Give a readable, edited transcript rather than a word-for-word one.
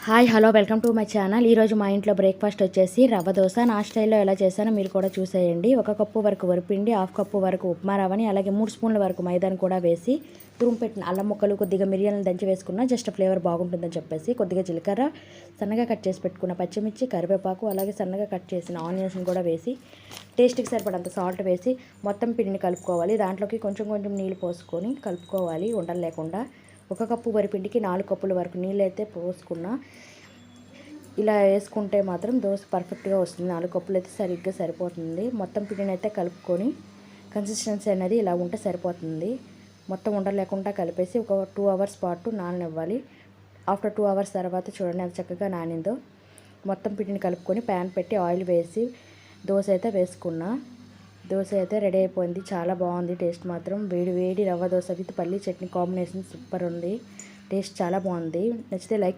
Hi hello welcome to my channel. ఈరోజు మా ఇంట్లో బ్రేక్ఫాస్ట్ వచ్చేసి రవ్వ దోశ. నా స్టైల్లో ఎలా చేశానో మీరు కూడా చూసేయండి. 1 కప్పు వరకు వరిపిండి, 1/2 కప్పు వరకు ఉప్మా రవ్వని, అలాగే 3 స్పూన్ల వరకు మైదాని కూడా వేసి తురుము పెట్టిన అల్లం ముక్కలు, కొద్దిగా మిరియాలను దంచి వేసుకున్న జస్ట్ ఫ్లేవర్ బాగుంటుందని చెప్పేసి కొద్దిగా జీలకర్ర, సన్నగా కట్ చేసి పెట్టుకున్న పచ్చిమిర్చి, కరివేపాకు, అలాగే సన్నగా కట్ చేసిన ఆనియన్స్ని కూడా వేసి టేస్ట్కి సరిపడంత సాల్ట్ వేసి మొత్తం పిండిని కలుపుకోవాలి. దాంట్లోకి కొంచెం కొంచెం నీళ్ళు పోసుకొని కలుపుకోవాలి ఉండలు లేకుండా. 1 కప్పు వరిపిండికి 4 కప్పుల వరకు నీళ్ళు అయితే పోసుకున్నా. ఇలా వేసుకుంటే మాత్రం దోశ పర్ఫెక్ట్గా వస్తుంది. 4 కప్పులు అయితే సరిగ్గా సరిపోతుంది. మొత్తం పిండిని అయితే కలుపుకొని కన్సిస్టెన్సీ అనేది ఇలా ఉంటే సరిపోతుంది. మొత్తం ఉండలు లేకుండా కలిపేసి ఒక 2 అవర్స్ పాటు నాననివ్వాలి. ఆఫ్టర్ 2 అవర్స్ తర్వాత చూడండి ఎంత చక్కగా నానిందో. మొత్తం పిండిని కలుపుకొని ప్యాన్ పెట్టి ఆయిల్ వేసి దోశ అయితే వేసుకున్నా. దోశ అయితే రెడీ అయిపోయింది. చాలా బాగుంది టేస్ట్ మాత్రం. వేడి వేడి రవ్వ దోశ విత్ పల్లీ చట్నీ కాంబినేషన్ సూపర్ ఉంది. టేస్ట్ చాలా బాగుంది. నచ్చితే లైక్